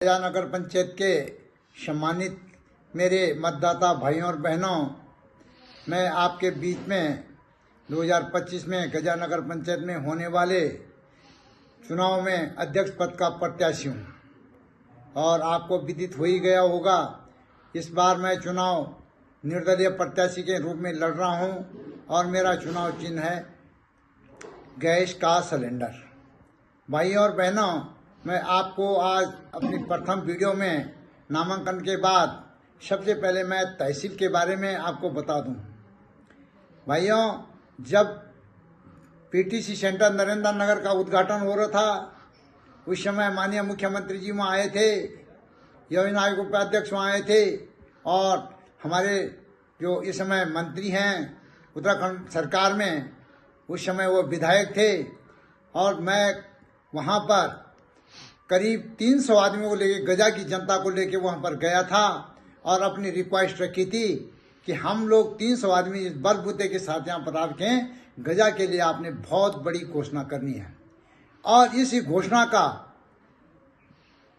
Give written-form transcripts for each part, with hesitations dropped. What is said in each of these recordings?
गजा नगर पंचायत के सम्मानित मेरे मतदाता भाइयों और बहनों, मैं आपके बीच में 2025 में गजा नगर पंचायत में होने वाले चुनाव में अध्यक्ष पद का प्रत्याशी हूँ और आपको विदित हो ही गया होगा। इस बार मैं चुनाव निर्दलीय प्रत्याशी के रूप में लड़ रहा हूँ और मेरा चुनाव चिन्ह है गैस का सिलेंडर। भाइयों और बहनों, मैं आपको आज अपनी प्रथम वीडियो में नामांकन के बाद सबसे पहले मैं तहसील के बारे में आपको बता दूं। भाइयों, जब पीटीसी सेंटर नरेंद्र नगर का उद्घाटन हो रहा था, उस समय माननीय मुख्यमंत्री जी वहाँ आए थे, योजना आयोग उपाध्यक्ष वहाँ आए थे और हमारे जो इस समय मंत्री हैं उत्तराखंड सरकार में, उस समय वो विधायक थे और मैं वहाँ पर करीब 300 आदमियों को लेके, गजा की जनता को लेके वहाँ पर गया था और अपनी रिक्वेस्ट रखी थी कि हम लोग 300 आदमी इस बलबूते के साथ यहाँ पर आके गजा के लिए आपने बहुत बड़ी घोषणा करनी है। और इसी घोषणा का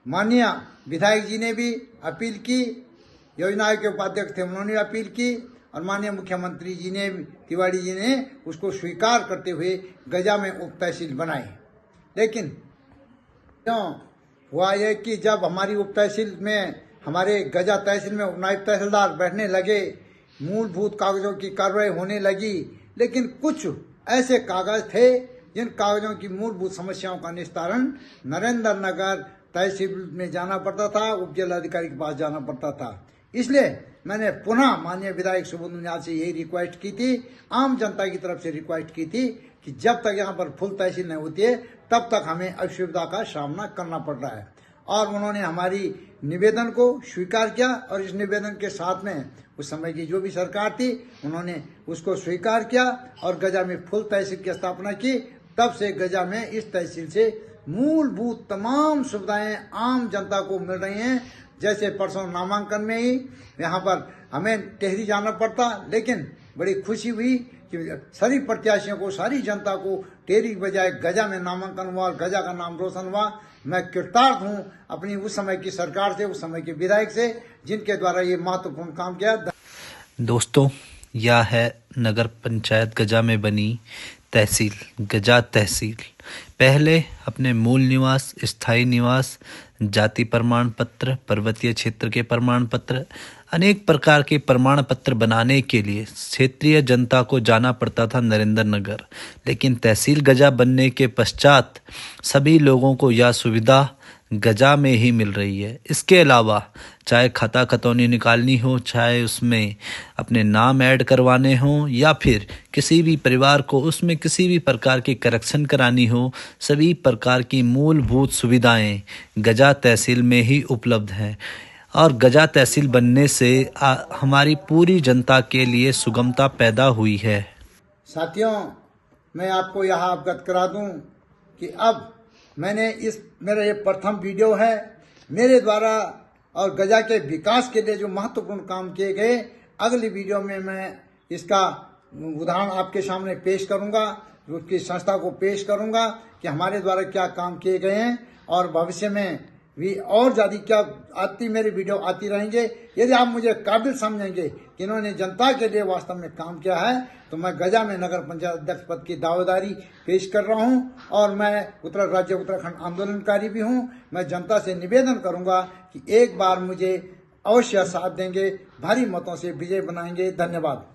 माननीय विधायक जी ने भी अपील की, योजना आयोग के उपाध्यक्ष थे उन्होंने अपील की और माननीय मुख्यमंत्री जी ने, तिवारी जी ने उसको स्वीकार करते हुए गजा में उप तहसील बनाई। लेकिन क्यों हुआ यह कि जब हमारी उप तहसील में, हमारे गजा तहसील में नायब तहसीलदार बैठने लगे, मूलभूत कागजों की कार्रवाई होने लगी, लेकिन कुछ ऐसे कागज थे जिन कागजों की मूलभूत समस्याओं का निस्तारण नरेंद्र नगर तहसील में जाना पड़ता था, उप जिलाधिकारी के पास जाना पड़ता था। इसलिए मैंने पुनः माननीय विधायक सुबोध उनियाल से यही रिक्वेस्ट की थी, आम जनता की तरफ से रिक्वेस्ट की थी कि जब तक यहाँ पर फुल तहसील नहीं होती है तब तक हमें असुविधा का सामना करना पड़ रहा है। और उन्होंने हमारी निवेदन को स्वीकार किया और इस निवेदन के साथ में उस समय की जो भी सरकार थी उन्होंने उसको स्वीकार किया और गजा में फुल तहसील की स्थापना की। तब से गजा में इस तहसील से मूलभूत तमाम सुविधाएं आम जनता को मिल रही हैं। जैसे परसों नामांकन में ही यहाँ पर हमें टेहरी जाना पड़ता, लेकिन बड़ी खुशी हुई कि सभी प्रत्याशियों को, सारी जनता को टेहरी की बजाय गजा में नामांकन हुआ और गजा का नाम रोशन हुआ। मैं कृतार्थ हूँ अपनी उस समय की सरकार से, उस समय के विधायक से, जिनके द्वारा ये महत्वपूर्ण काम किया। दोस्तों, यह है नगर पंचायत गजा में बनी तहसील, गजा तहसील। पहले अपने मूल निवास, स्थायी निवास, जाति प्रमाण पत्र, पर्वतीय क्षेत्र के प्रमाण पत्र, अनेक प्रकार के प्रमाण पत्र बनाने के लिए क्षेत्रीय जनता को जाना पड़ता था नरेंद्र नगर। लेकिन तहसील गजा बनने के पश्चात सभी लोगों को यह सुविधा गजा में ही मिल रही है। इसके अलावा चाहे खाता खतौनी निकालनी हो, चाहे उसमें अपने नाम ऐड करवाने हो, या फिर किसी भी परिवार को उसमें किसी भी प्रकार की करेक्शन करानी हो, सभी प्रकार की मूलभूत सुविधाएं गजा तहसील में ही उपलब्ध हैं। और गजा तहसील बनने से हमारी पूरी जनता के लिए सुगमता पैदा हुई है। साथियों, मैं आपको यह अवगत करा दूं कि अब मेरा ये प्रथम वीडियो है मेरे द्वारा और गजा के विकास के लिए जो महत्वपूर्ण काम किए गए। अगली वीडियो में मैं इसका उदाहरण आपके सामने पेश करूंगा, उसकी संस्था को पेश करूंगा कि हमारे द्वारा क्या काम किए गए हैं और भविष्य में भी और ज़्यादा क्या मेरी वीडियो आती रहेंगे। यदि आप मुझे काबिल समझेंगे कि इन्होंने जनता के लिए वास्तव में काम किया है, तो मैं गजा में नगर पंचायत अध्यक्ष पद की दावेदारी पेश कर रहा हूं और मैं राज्य उत्तराखंड आंदोलनकारी भी हूं। मैं जनता से निवेदन करूंगा कि एक बार मुझे अवश्य साथ देंगे, भारी मतों से विजय बनाएंगे। धन्यवाद।